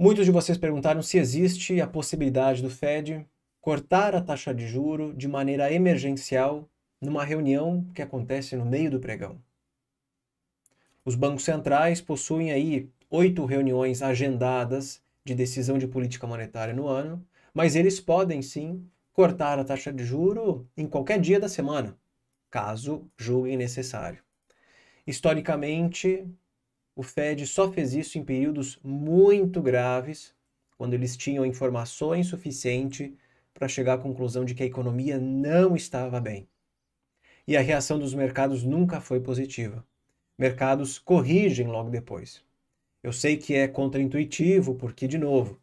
Muitos de vocês perguntaram se existe a possibilidade do Fed cortar a taxa de juro de maneira emergencial numa reunião que acontece no meio do pregão. Os bancos centrais possuem aí 8 reuniões agendadas de decisão de política monetária no ano, mas eles podem sim cortar a taxa de juro em qualquer dia da semana, caso julguem necessário. Historicamente, o Fed só fez isso em períodos muito graves, quando eles tinham informações suficientes para chegar à conclusão de que a economia não estava bem. E a reação dos mercados nunca foi positiva. Mercados corrigem logo depois. Eu sei que é contraintuitivo, porque, de novo,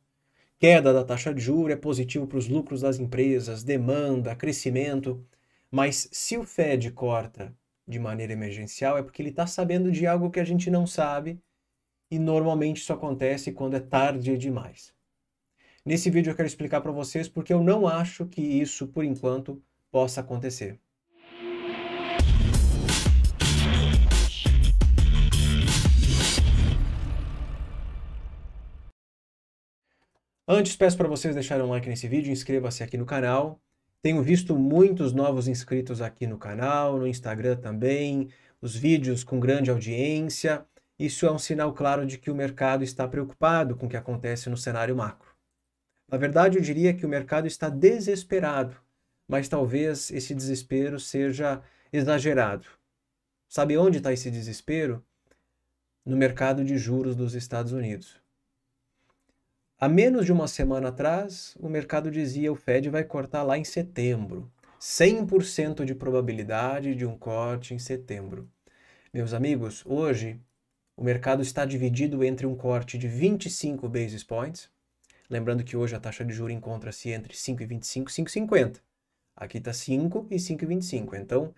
queda da taxa de juros é positivo para os lucros das empresas, demanda, crescimento, mas se o Fed corta de maneira emergencial é porque ele está sabendo de algo que a gente não sabe e normalmente isso acontece quando é tarde demais. Nesse vídeo eu quero explicar para vocês porque eu não acho que isso, por enquanto, possa acontecer. Antes, peço para vocês deixarem um like nesse vídeo, inscreva-se aqui no canal. Tenho visto muitos novos inscritos aqui no canal, no Instagram também, os vídeos com grande audiência. Isso é um sinal claro de que o mercado está preocupado com o que acontece no cenário macro. Na verdade, eu diria que o mercado está desesperado, mas talvez esse desespero seja exagerado. Sabe onde está esse desespero? No mercado de juros dos Estados Unidos. Há menos de uma semana atrás, o mercado dizia que o Fed vai cortar lá em setembro. 100% de probabilidade de um corte em setembro. Meus amigos, hoje o mercado está dividido entre um corte de 25 basis points. Lembrando que hoje a taxa de juros encontra-se entre 5,25 e 5,50. Aqui está 5 e 5,25. Então,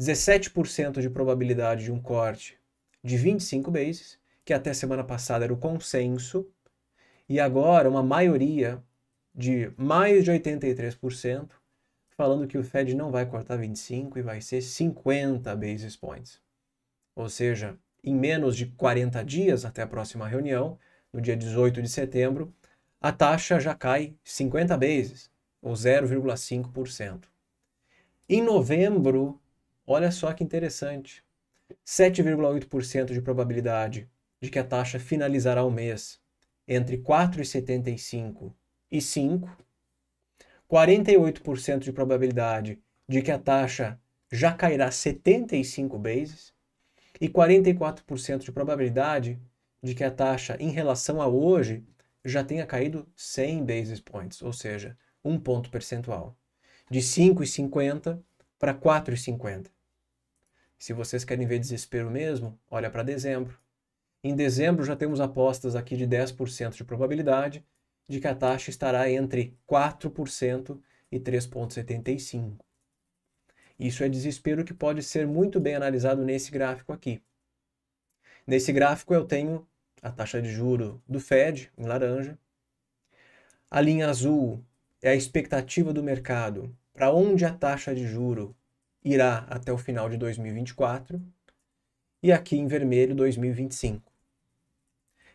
17% de probabilidade de um corte de 25 basis, que até semana passada era o consenso, e agora uma maioria de mais de 83% falando que o Fed não vai cortar 25 e vai ser 50 basis points. Ou seja, em menos de 40 dias até a próxima reunião, no dia 18 de setembro, a taxa já cai 50 basis, ou 0,5%. Em novembro, olha só que interessante, 7,8% de probabilidade de que a taxa finalizará o mês entre 4,75 e 5, 48% de probabilidade de que a taxa já cairá 75 basis e 44% de probabilidade de que a taxa em relação a hoje já tenha caído 100 basis points, ou seja, 1 ponto percentual, de 5,50 para 4,50. Se vocês querem ver desespero mesmo, olha para dezembro. Em dezembro já temos apostas aqui de 10% de probabilidade de que a taxa estará entre 4% e 3,75%. Isso é desespero que pode ser muito bem analisado nesse gráfico aqui. Nesse gráfico eu tenho a taxa de juro do Fed, em laranja. A linha azul é a expectativa do mercado para onde a taxa de juro irá até o final de 2024. E aqui em vermelho, 2025.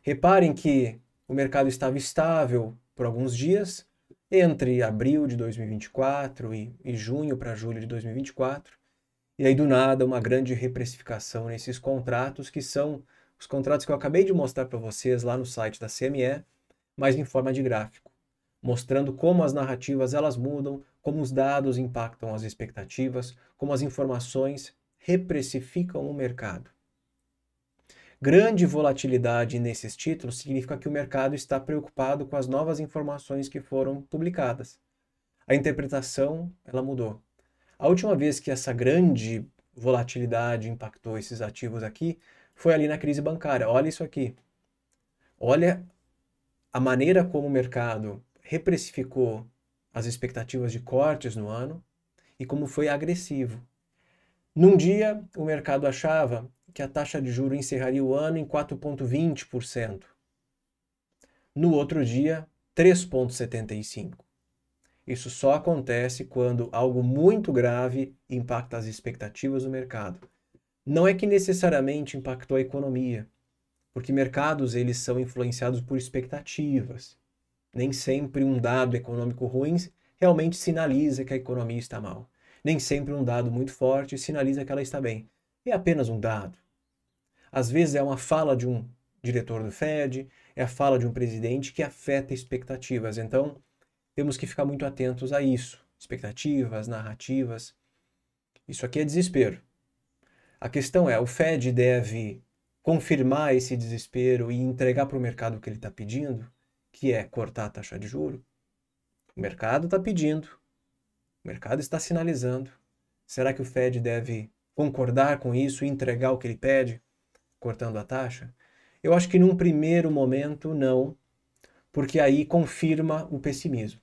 Reparem que o mercado estava estável por alguns dias, entre abril de 2024 e junho para julho de 2024, e aí do nada uma grande reprecificação nesses contratos, que são os contratos que eu acabei de mostrar para vocês lá no site da CME, mas em forma de gráfico, mostrando como as narrativas elas mudam, como os dados impactam as expectativas, como as informações reprecificam o mercado. Grande volatilidade nesses títulos significa que o mercado está preocupado com as novas informações que foram publicadas. A interpretação, ela mudou. A última vez que essa grande volatilidade impactou esses ativos aqui foi ali na crise bancária. Olha isso aqui. Olha a maneira como o mercado reprecificou as expectativas de cortes no ano e como foi agressivo. Num dia, o mercado achava que a taxa de juros encerraria o ano em 4,20%. No outro dia, 3,75%. Isso só acontece quando algo muito grave impacta as expectativas do mercado. Não é que necessariamente impactou a economia, porque mercados eles são influenciados por expectativas. Nem sempre um dado econômico ruim realmente sinaliza que a economia está mal. Nem sempre um dado muito forte sinaliza que ela está bem. É apenas um dado. Às vezes é uma fala de um diretor do Fed, é a fala de um presidente que afeta expectativas. Então, temos que ficar muito atentos a isso. Expectativas, narrativas. Isso aqui é desespero. A questão é, o Fed deve confirmar esse desespero e entregar para o mercado o que ele está pedindo, que é cortar a taxa de juros? O mercado está pedindo, o mercado está sinalizando. Será que o Fed deve concordar com isso e entregar o que ele pede, cortando a taxa? Eu acho que num primeiro momento não, porque aí confirma o pessimismo,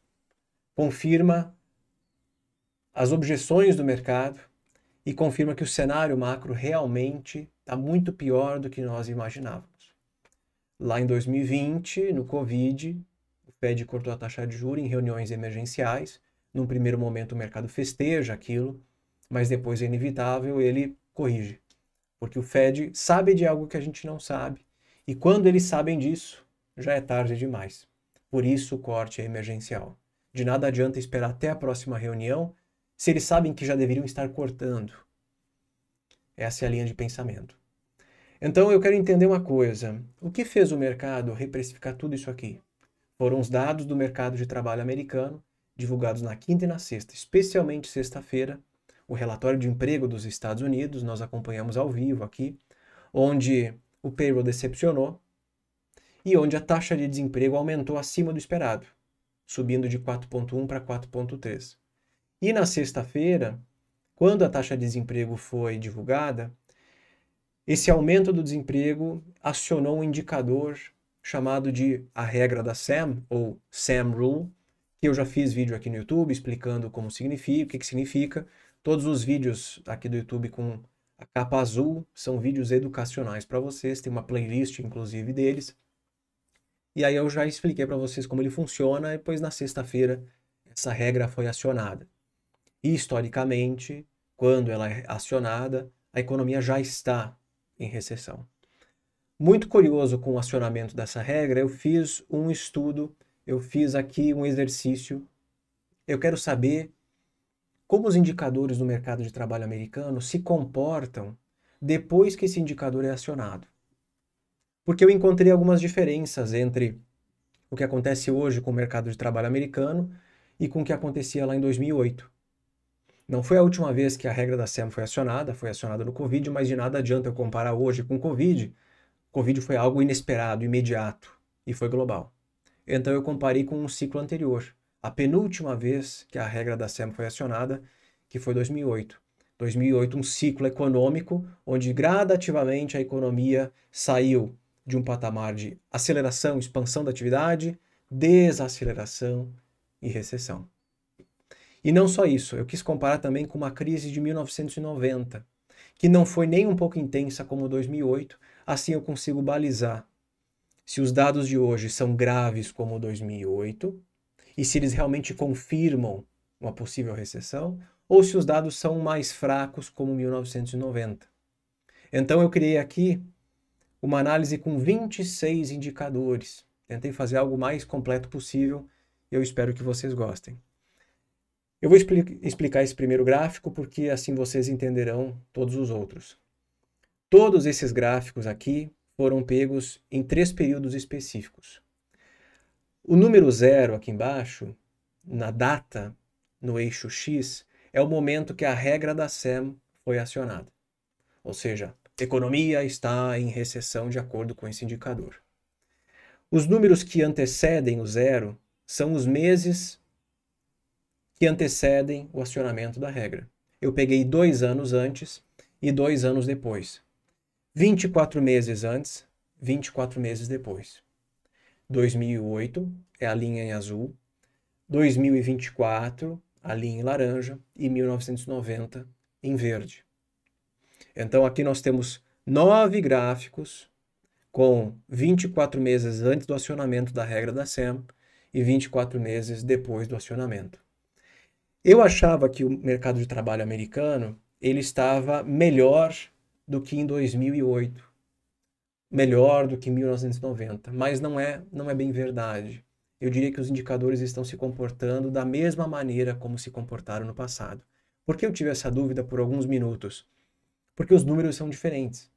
confirma as objeções do mercado e confirma que o cenário macro realmente está muito pior do que nós imaginávamos. Lá em 2020, no Covid, o Fed cortou a taxa de juros em reuniões emergenciais. Num primeiro momento o mercado festeja aquilo, mas depois é inevitável, ele corrige. Porque o Fed sabe de algo que a gente não sabe, e quando eles sabem disso, já é tarde demais. Por isso o corte é emergencial. De nada adianta esperar até a próxima reunião, se eles sabem que já deveriam estar cortando. Essa é a linha de pensamento. Então eu quero entender uma coisa. O que fez o mercado reprecificar tudo isso aqui? Foram os dados do mercado de trabalho americano, divulgados na quinta e na sexta, especialmente sexta-feira, o relatório de emprego dos Estados Unidos, nós acompanhamos ao vivo aqui, onde o payroll decepcionou e onde a taxa de desemprego aumentou acima do esperado, subindo de 4,1 para 4,3. E na sexta-feira, quando a taxa de desemprego foi divulgada, esse aumento do desemprego acionou um indicador chamado de a regra da Sam, ou Sam Rule, que eu já fiz vídeo aqui no YouTube explicando como significa, o que significa. Todos os vídeos aqui do YouTube com a capa azul são vídeos educacionais para vocês, tem uma playlist inclusive deles. E aí eu já expliquei para vocês como ele funciona, e depois na sexta-feira essa regra foi acionada. E historicamente, quando ela é acionada, a economia já está em recessão. Muito curioso com o acionamento dessa regra, eu fiz um estudo, eu fiz aqui um exercício. Eu quero saber como os indicadores do mercado de trabalho americano se comportam depois que esse indicador é acionado. Porque eu encontrei algumas diferenças entre o que acontece hoje com o mercado de trabalho americano e com o que acontecia lá em 2008. Não foi a última vez que a regra da SEM foi acionada no Covid, mas de nada adianta eu comparar hoje com o Covid. O Covid foi algo inesperado, imediato, e foi global. Então eu comparei com um ciclo anterior, a penúltima vez que a regra da SEM foi acionada, que foi 2008. 2008, um ciclo econômico onde gradativamente a economia saiu de um patamar de aceleração, expansão da atividade, desaceleração e recessão. E não só isso, eu quis comparar também com uma crise de 1990, que não foi nem um pouco intensa como 2008, assim eu consigo balizar se os dados de hoje são graves como 2008 e se eles realmente confirmam uma possível recessão, ou se os dados são mais fracos como 1990. Então eu criei aqui uma análise com 26 indicadores. Tentei fazer algo mais completo possível e eu espero que vocês gostem. Eu vou explicar esse primeiro gráfico porque assim vocês entenderão todos os outros. Todos esses gráficos aqui foram pegos em 3 períodos específicos. O número 0 aqui embaixo, na data, no eixo X, é o momento que a regra da SEM foi acionada. Ou seja, a economia está em recessão de acordo com esse indicador. Os números que antecedem o 0 são os meses que antecedem o acionamento da regra. Eu peguei 2 anos antes e 2 anos depois. 24 meses antes, 24 meses depois. 2008 é a linha em azul, 2024 a linha em laranja e 1990 em verde. Então aqui nós temos 9 gráficos com 24 meses antes do acionamento da regra da SEM e 24 meses depois do acionamento. Eu achava que o mercado de trabalho americano ele estava melhor do que em 2008. melhor do que 1990, mas não é bem verdade. Eu diria que os indicadores estão se comportando da mesma maneira como se comportaram no passado. Por que eu tive essa dúvida por alguns minutos? Porque os números são diferentes.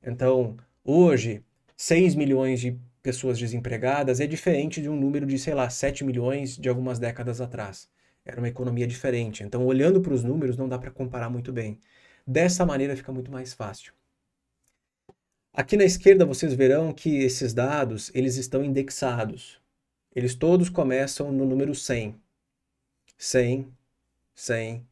Então, hoje, 6 milhões de pessoas desempregadas é diferente de um número de, sei lá, 7 milhões de algumas décadas atrás. Era uma economia diferente. Então, olhando para os números, não dá para comparar muito bem. Dessa maneira fica muito mais fácil. Aqui na esquerda vocês verão que esses dados, eles estão indexados. Eles todos começam no número 100. 100, 100.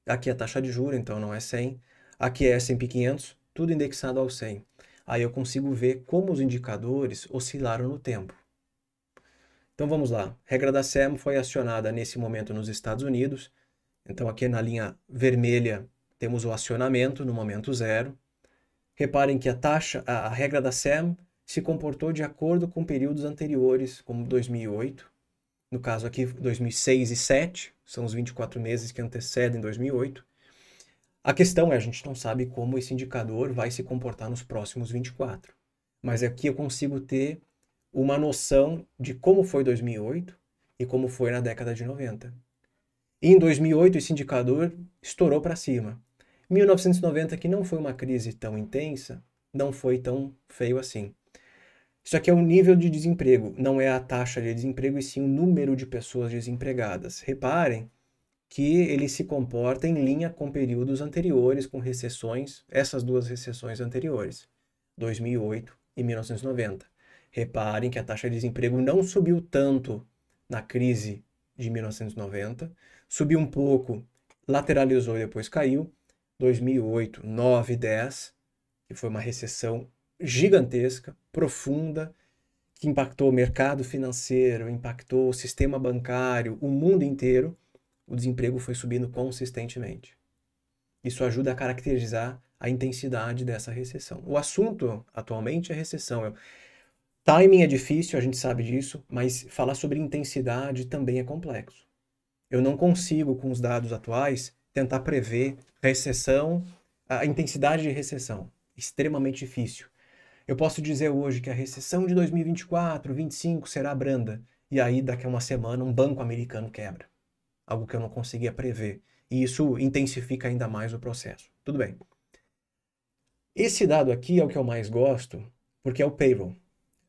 Aqui é a taxa de juros, então não é 100. Aqui é S&P 500, tudo indexado ao 100. Aí eu consigo ver como os indicadores oscilaram no tempo. Então vamos lá. A regra da SEM foi acionada nesse momento nos Estados Unidos. Então aqui na linha vermelha temos o acionamento no momento zero. Reparem que a regra da SEM se comportou de acordo com períodos anteriores, como 2008. No caso aqui, 2006 e 2007, são os 24 meses que antecedem 2008. A questão é, a gente não sabe como esse indicador vai se comportar nos próximos 24. Mas aqui eu consigo ter uma noção de como foi 2008 e como foi na década de 90. E em 2008 esse indicador estourou para cima. 1990, que não foi uma crise tão intensa, não foi tão feio assim. Isso aqui é o nível de desemprego, não é a taxa de desemprego, e sim o número de pessoas desempregadas. Reparem que ele se comporta em linha com períodos anteriores, com recessões, essas duas recessões anteriores, 2008 e 1990. Reparem que a taxa de desemprego não subiu tanto na crise de 1990, subiu um pouco, lateralizou e depois caiu. 2008, 9, 10, que foi uma recessão gigantesca, profunda, que impactou o mercado financeiro, impactou o sistema bancário, o mundo inteiro. O desemprego foi subindo consistentemente. Isso ajuda a caracterizar a intensidade dessa recessão. O assunto atualmente é recessão. Timing é difícil, a gente sabe disso, mas falar sobre intensidade também é complexo. Eu não consigo, com os dados atuais, tentar prever recessão, a intensidade de recessão. Extremamente difícil. Eu posso dizer hoje que a recessão de 2024, 2025 será branda, e aí daqui a uma semana um banco americano quebra. Algo que eu não conseguia prever. E isso intensifica ainda mais o processo. Tudo bem. Esse dado aqui é o que eu mais gosto, porque é o payroll.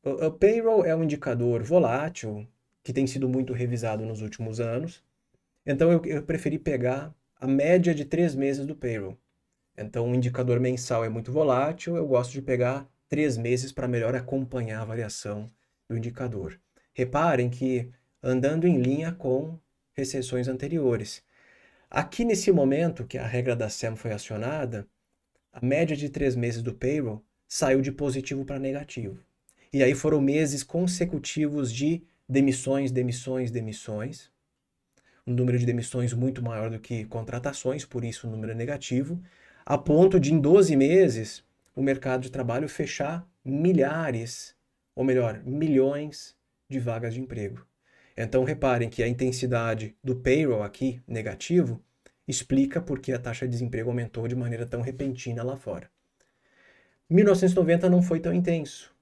O payroll é um indicador volátil, que tem sido muito revisado nos últimos anos. Então eu preferi pegar a média de 3 meses do payroll. Então o indicador mensal é muito volátil, eu gosto de pegar 3 meses para melhor acompanhar a variação do indicador. Reparem que andando em linha com recessões anteriores. Aqui nesse momento que a regra da SEM foi acionada, a média de 3 meses do payroll saiu de positivo para negativo. E aí foram meses consecutivos de demissões, demissões, demissões. Um número de demissões muito maior do que contratações, por isso o número é negativo, a ponto de em 12 meses o mercado de trabalho fechar milhares, ou melhor, milhões de vagas de emprego. Então reparem que a intensidade do payroll aqui, negativo, explica por que a taxa de desemprego aumentou de maneira tão repentina lá fora. 1990 não foi tão intenso.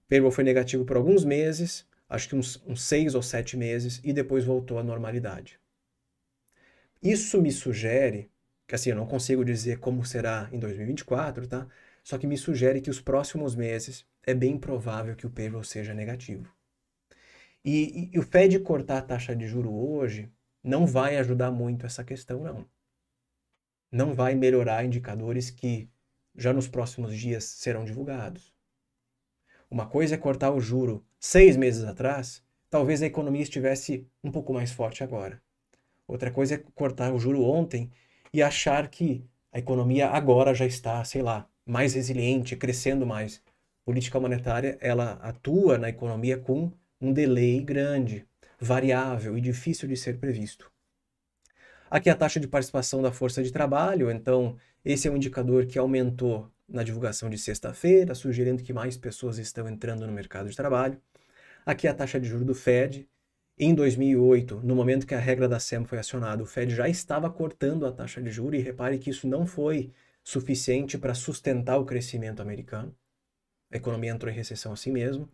O payroll foi negativo por alguns meses, acho que uns 6 ou 7 meses, e depois voltou à normalidade. Isso me sugere, que assim, eu não consigo dizer como será em 2024, tá? Só que me sugere que os próximos meses é bem provável que o payroll seja negativo. E o Fed cortar a taxa de juro hoje não vai ajudar muito essa questão, não. Não vai melhorar indicadores que já nos próximos dias serão divulgados. Uma coisa é cortar o juro 6 meses atrás, talvez a economia estivesse um pouco mais forte agora. Outra coisa é cortar o juro ontem e achar que a economia agora já está, sei lá, mais resiliente, crescendo mais. Política monetária, ela atua na economia com um delay grande, variável e difícil de ser previsto. Aqui a taxa de participação da força de trabalho, então esse é um indicador que aumentou na divulgação de sexta-feira, sugerindo que mais pessoas estão entrando no mercado de trabalho. Aqui a taxa de juros do Fed. Em 2008, no momento que a regra da SEM foi acionada, o Fed já estava cortando a taxa de juros, e repare que isso não foi suficiente para sustentar o crescimento americano. a economia entrou em recessão assim mesmo.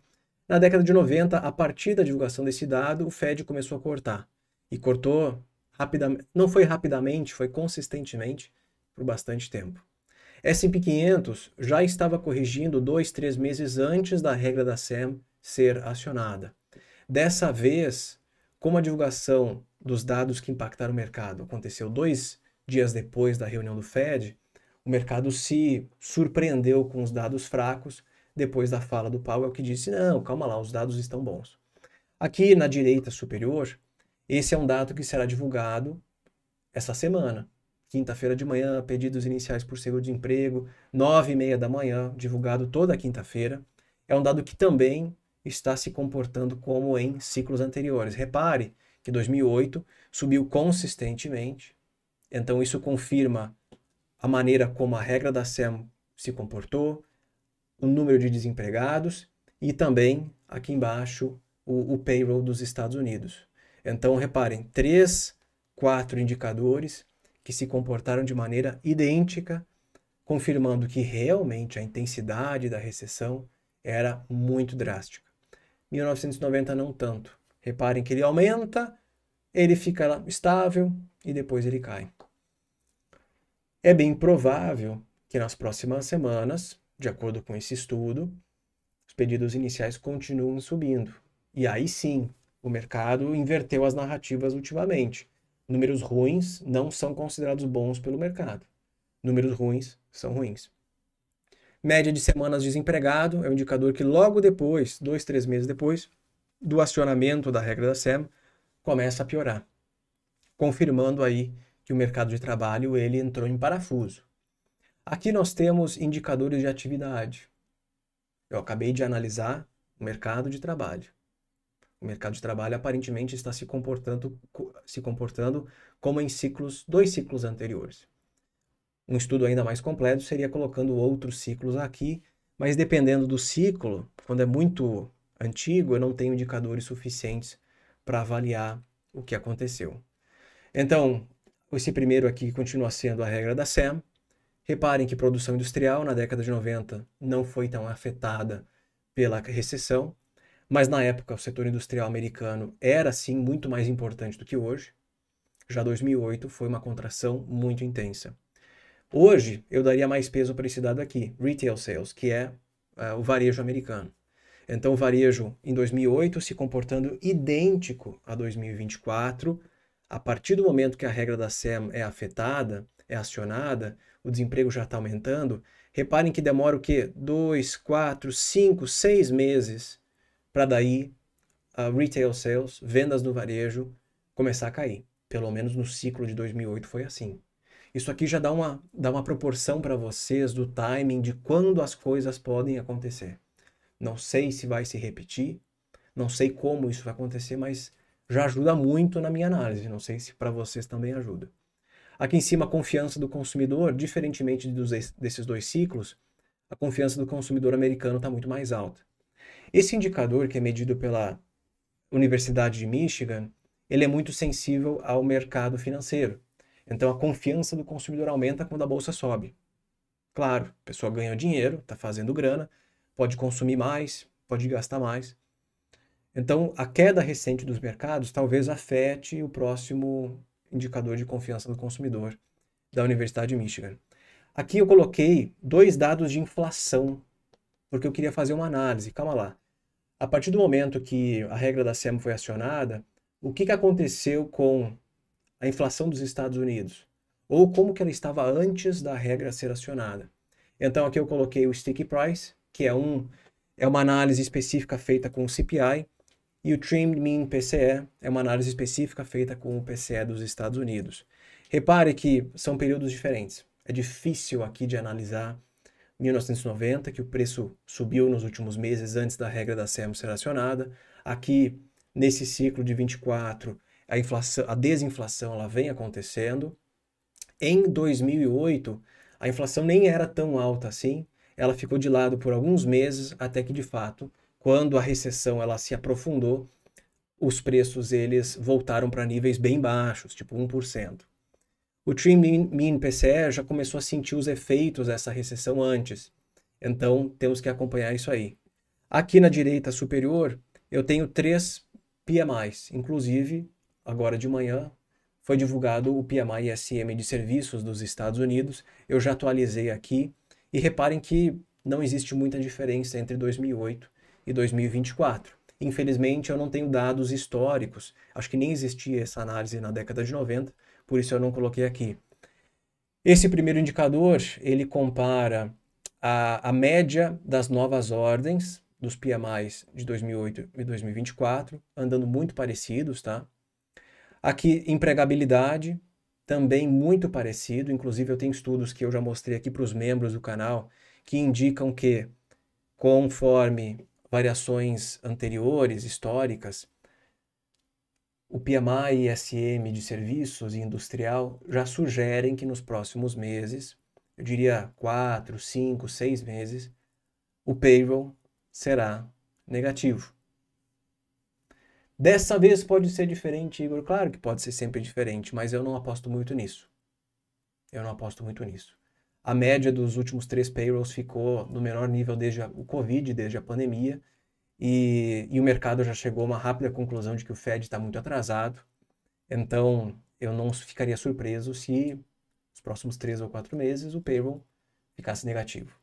Na década de 90, a partir da divulgação desse dado, o Fed começou a cortar. E cortou rapidamente, não foi rapidamente, foi consistentemente por bastante tempo. S&P 500 já estava corrigindo 2, 3 meses antes da regra da SEM ser acionada. Dessa vez, como a divulgação dos dados que impactaram o mercado aconteceu 2 dias depois da reunião do Fed, o mercado se surpreendeu com os dados fracos depois da fala do Powell, que disse, não, calma lá, os dados estão bons. Aqui na direita superior, esse é um dado que será divulgado essa semana. Quinta-feira de manhã, pedidos iniciais por seguro-desemprego, 9h30 da manhã, divulgado toda quinta-feira. É um dado que também está se comportando como em ciclos anteriores. Repare que 2008 subiu consistentemente, então isso confirma a maneira como a regra da SEM se comportou, o número de desempregados e também, aqui embaixo, o payroll dos Estados Unidos. Então, reparem, 3, 4 indicadores que se comportaram de maneira idêntica, confirmando que realmente a intensidade da recessão era muito drástica. 1990 não tanto. Reparem que ele aumenta, ele fica estável e depois ele cai. É bem provável que nas próximas semanas, de acordo com esse estudo, os pedidos iniciais continuem subindo. E aí sim, o mercado inverteu as narrativas ultimamente. Números ruins não são considerados bons pelo mercado. Números ruins são ruins. Média de semanas desempregado é um indicador que logo depois, 2, 3 meses depois, do acionamento da regra da SEM, começa a piorar, confirmando aí que o mercado de trabalho ele entrou em parafuso. Aqui nós temos indicadores de atividade. Eu acabei de analisar o mercado de trabalho. O mercado de trabalho aparentemente está se comportando como em 2 ciclos anteriores. Um estudo ainda mais completo seria colocando outros ciclos aqui, mas dependendo do ciclo, quando é muito antigo, eu não tenho indicadores suficientes para avaliar o que aconteceu. Então, esse primeiro aqui continua sendo a regra da SEM. Reparem que produção industrial na década de 90 não foi tão afetada pela recessão, mas na época o setor industrial americano era sim muito mais importante do que hoje. Já 2008 foi uma contração muito intensa. Hoje eu daria mais peso para esse dado aqui, Retail Sales, que é o varejo americano. Então o varejo em 2008 se comportando idêntico a 2024, a partir do momento que a regra da SEM é afetada, é acionada, o desemprego já está aumentando. Reparem que demora o quê? 2, 4, 5, 6 meses para daí a retail sales, vendas no varejo, começar a cair. Pelo menos no ciclo de 2008 foi assim. Isso aqui já dá uma proporção para vocês do timing de quando as coisas podem acontecer. Não sei se vai se repetir, não sei como isso vai acontecer, mas já ajuda muito na minha análise. Não sei se para vocês também ajuda. Aqui em cima, a confiança do consumidor, diferentemente desses 2 ciclos, a confiança do consumidor americano está muito mais alta. Esse indicador, que é medido pela Universidade de Michigan, ele é muito sensível ao mercado financeiro. Então, a confiança do consumidor aumenta quando a bolsa sobe. Claro, a pessoa ganha dinheiro, está fazendo grana, pode consumir mais, pode gastar mais. Então, a queda recente dos mercados talvez afete o próximo indicador de confiança do consumidor da Universidade de Michigan. Aqui eu coloquei 2 dados de inflação, porque eu queria fazer uma análise. Calma lá. A partir do momento que a regra da SEM foi acionada, o que aconteceu com a inflação dos Estados Unidos? Ou como que ela estava antes da regra ser acionada? Então aqui eu coloquei o Sticky Price, que é uma análise específica feita com o CPI, e o Trimmed Mean PCE é uma análise específica feita com o PCE dos Estados Unidos. Repare que são períodos diferentes. É difícil aqui de analisar 1990, que o preço subiu nos últimos meses antes da regra da SEM ser acionada. Aqui, nesse ciclo de 24, a desinflação ela vem acontecendo. Em 2008, a inflação nem era tão alta assim. Ela ficou de lado por alguns meses, até que, de fato, quando a recessão ela se aprofundou, os preços eles voltaram para níveis bem baixos, tipo 1%. O Trim Mean PCE já começou a sentir os efeitos dessa recessão antes. Então, temos que acompanhar isso aí. Aqui na direita superior, eu tenho 3 PMIs. Inclusive, agora de manhã, foi divulgado o PMI ISM de serviços dos Estados Unidos. Eu já atualizei aqui. E reparem que não existe muita diferença entre 2008 e 2024. Infelizmente, eu não tenho dados históricos. Acho que nem existia essa análise na década de 90, por isso eu não coloquei aqui. Esse primeiro indicador, ele compara a média das novas ordens dos PMIs de 2008 e 2024, andando muito parecidos, tá? Aqui, empregabilidade, também muito parecido. Inclusive, eu tenho estudos que eu já mostrei aqui para os membros do canal, que indicam que, conforme variações anteriores, históricas, o PMI e ISM de serviços e industrial já sugerem que nos próximos meses, eu diria 4, 5, 6 meses, o payroll será negativo. Dessa vez pode ser diferente, Igor. Claro que pode ser sempre diferente, mas eu não aposto muito nisso. Eu não aposto muito nisso. A média dos últimos 3 payrolls ficou no menor nível desde o Covid, desde a pandemia, e o mercado já chegou a uma rápida conclusão de que o Fed está muito atrasado. Então, eu não ficaria surpreso se nos próximos 3 ou 4 meses o payroll ficasse negativo.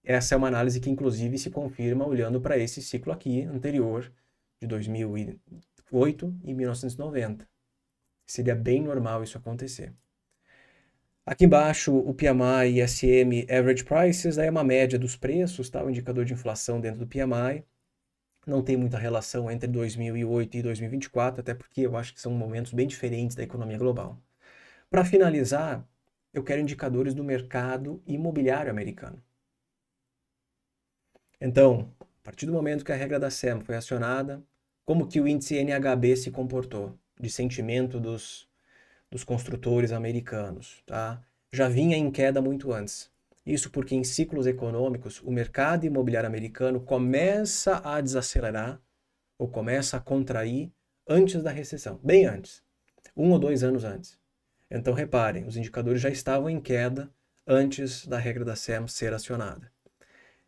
Essa é uma análise que, inclusive, se confirma olhando para esse ciclo aqui anterior, de 2008 e 1990. Seria bem normal isso acontecer. Aqui embaixo, o PMI ISM Average Prices, aí é uma média dos preços, tá? O indicador de inflação dentro do PMI. Não tem muita relação entre 2008 e 2024, até porque eu acho que são momentos bem diferentes da economia global. Para finalizar, eu quero indicadores do mercado imobiliário americano. Então, a partir do momento que a regra da SEM foi acionada, como que o índice NHB se comportou, de sentimento dos construtores americanos, tá? Já vinha em queda muito antes. Isso porque em ciclos econômicos, o mercado imobiliário americano começa a desacelerar ou começa a contrair antes da recessão, bem antes, 1 ou 2 anos antes. Então reparem, os indicadores já estavam em queda antes da regra da SEM ser acionada.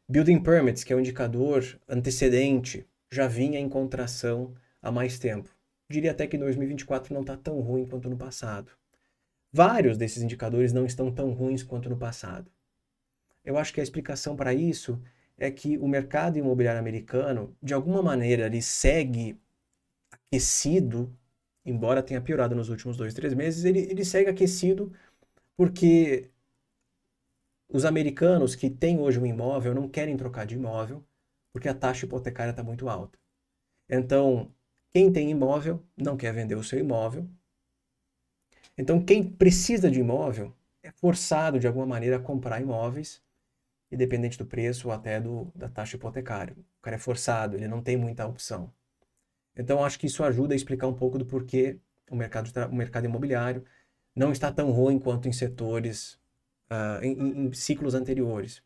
Building Permits, que é o indicador antecedente, já vinha em contração há mais tempo. Diria até que 2024 não está tão ruim quanto no passado. Vários desses indicadores não estão tão ruins quanto no passado. Eu acho que a explicação para isso é que o mercado imobiliário americano, de alguma maneira, ele segue aquecido, embora tenha piorado nos últimos 2, 3 meses, ele segue aquecido porque os americanos que têm hoje um imóvel não querem trocar de imóvel porque a taxa hipotecária está muito alta. Então, quem tem imóvel não quer vender o seu imóvel. Então, quem precisa de imóvel é forçado de alguma maneira a comprar imóveis, independente do preço ou até da taxa hipotecária. O cara é forçado, ele não tem muita opção. Então, acho que isso ajuda a explicar um pouco do porquê o mercado imobiliário não está tão ruim quanto em setores, em ciclos anteriores.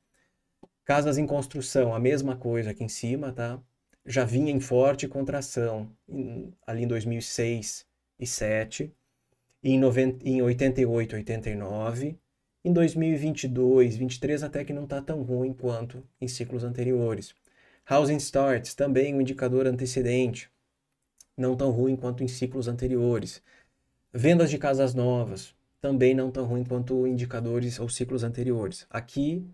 Casas em construção, a mesma coisa aqui em cima, tá? Já vinha em forte contração ali em 2006 e 2007, em 88, 89, em 2022, 23 até que não está tão ruim quanto em ciclos anteriores. Housing Starts, também um indicador antecedente, não tão ruim quanto em ciclos anteriores. Vendas de casas novas, também não tão ruim quanto indicadores ou ciclos anteriores. Aqui,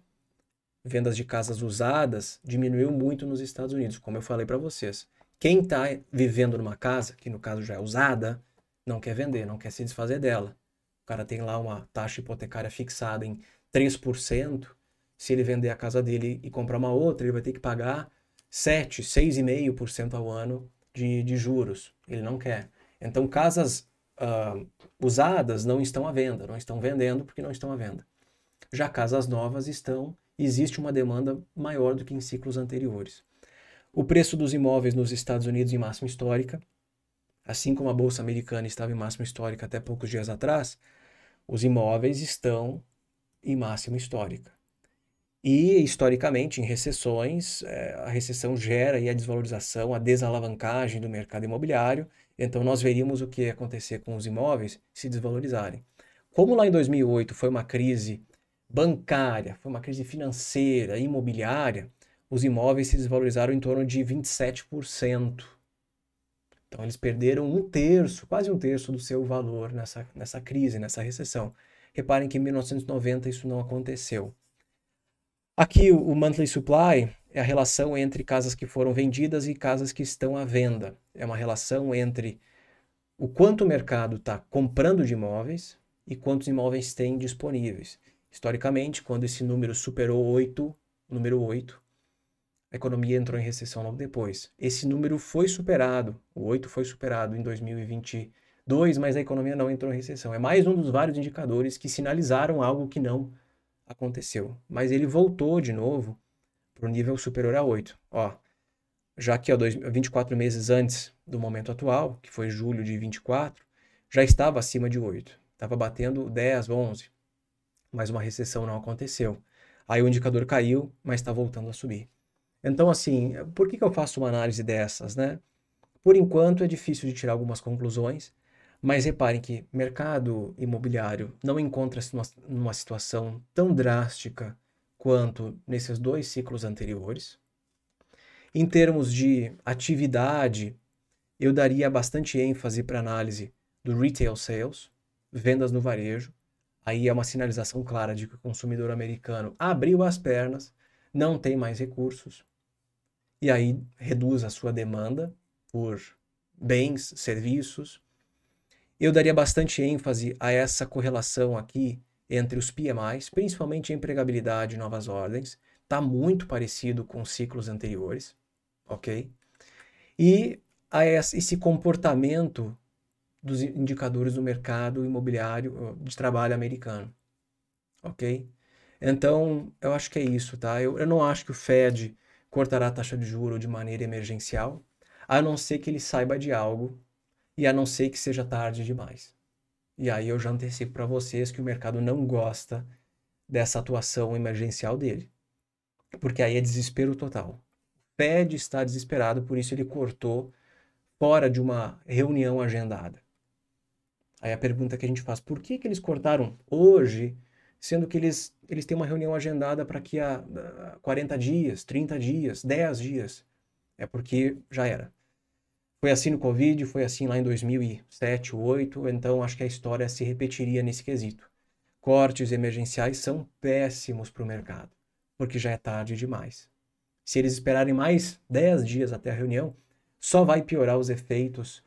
vendas de casas usadas diminuiu muito nos Estados Unidos, como eu falei para vocês. Quem está vivendo numa casa, que no caso já é usada, não quer vender, não quer se desfazer dela. O cara tem lá uma taxa hipotecária fixada em 3%. Se ele vender a casa dele e comprar uma outra, ele vai ter que pagar 7, 6,5% ao ano de juros. Ele não quer. Então, casas usadas não estão à venda, não estão vendendo porque não estão à venda. Já casas novas estão, existe uma demanda maior do que em ciclos anteriores. O preço dos imóveis nos Estados Unidos em máxima histórica, assim como a Bolsa Americana estava em máxima histórica até poucos dias atrás, os imóveis estão em máxima histórica. E, historicamente, em recessões, a recessão gera a desvalorização, a desalavancagem do mercado imobiliário. Então, nós veríamos o que ia acontecer com os imóveis se desvalorizarem. Como lá em 2008 foi uma crise bancária, foi uma crise financeira, imobiliária, os imóveis se desvalorizaram em torno de 27%. Então eles perderam um terço, quase um terço do seu valor nessa crise, nessa recessão. Reparem que em 1990 isso não aconteceu. Aqui o monthly supply é a relação entre casas que foram vendidas e casas que estão à venda. É uma relação entre o quanto o mercado está comprando de imóveis e quantos imóveis tem disponíveis. Historicamente, quando esse número superou 8, o número 8, a economia entrou em recessão logo depois. Esse número foi superado, o 8 foi superado em 2022, mas a economia não entrou em recessão. É mais um dos vários indicadores que sinalizaram algo que não aconteceu. Mas ele voltou de novo para o nível superior a 8. Ó, já que 24 meses antes do momento atual, que foi julho de 24, já estava acima de 8. Estava batendo 10, 11. Mas uma recessão não aconteceu. Aí o indicador caiu, mas está voltando a subir. Então, assim, por que eu faço uma análise dessas, né? Por enquanto é difícil de tirar algumas conclusões, mas reparem que mercado imobiliário não encontra-se numa situação tão drástica quanto nesses dois ciclos anteriores. Em termos de atividade, eu daria bastante ênfase para a análise do retail sales, vendas no varejo. Aí é uma sinalização clara de que o consumidor americano abriu as pernas, não tem mais recursos, e aí reduz a sua demanda por bens, serviços. Eu daria bastante ênfase a essa correlação aqui entre os PMIs, principalmente a empregabilidade e novas ordens. Está muito parecido com os ciclos anteriores, ok? E a esse comportamento dos indicadores do mercado imobiliário de trabalho americano, ok? Então, eu acho que é isso, tá? Eu não acho que o Fed cortará a taxa de juros de maneira emergencial, a não ser que ele saiba de algo e a não ser que seja tarde demais. E aí eu já antecipo para vocês que o mercado não gosta dessa atuação emergencial dele, porque aí é desespero total. O Fed está desesperado, por isso ele cortou fora de uma reunião agendada. Aí a pergunta que a gente faz, por que eles cortaram hoje, sendo que eles têm uma reunião agendada para aqui a 40 dias, 30 dias, 10 dias? É porque já era. Foi assim no Covid, foi assim lá em 2007, 2008, então acho que a história se repetiria nesse quesito. Cortes emergenciais são péssimos para o mercado, porque já é tarde demais. Se eles esperarem mais 10 dias até a reunião, só vai piorar os efeitos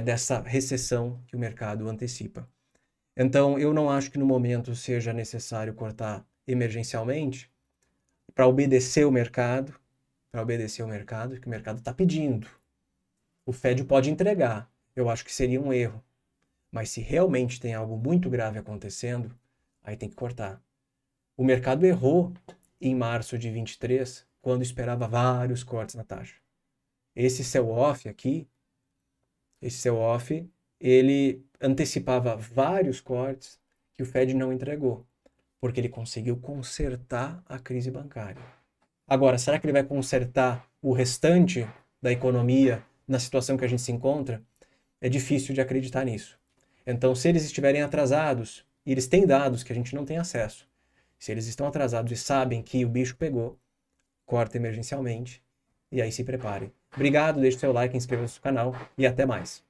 dessa recessão que o mercado antecipa. Então, eu não acho que no momento seja necessário cortar emergencialmente para obedecer o mercado, que o mercado está pedindo. O Fed pode entregar, eu acho que seria um erro. Mas se realmente tem algo muito grave acontecendo, aí tem que cortar. O mercado errou em março de 23, quando esperava vários cortes na taxa. Esse sell-off aqui, ele antecipava vários cortes que o Fed não entregou, porque ele conseguiu consertar a crise bancária. Agora, será que ele vai consertar o restante da economia na situação que a gente se encontra? É difícil de acreditar nisso. Então, se eles estiverem atrasados, e eles têm dados que a gente não tem acesso, se eles estão atrasados e sabem que o bicho pegou, corta emergencialmente, e aí se preparem. Obrigado, deixe seu like, inscreva-se no canal e até mais.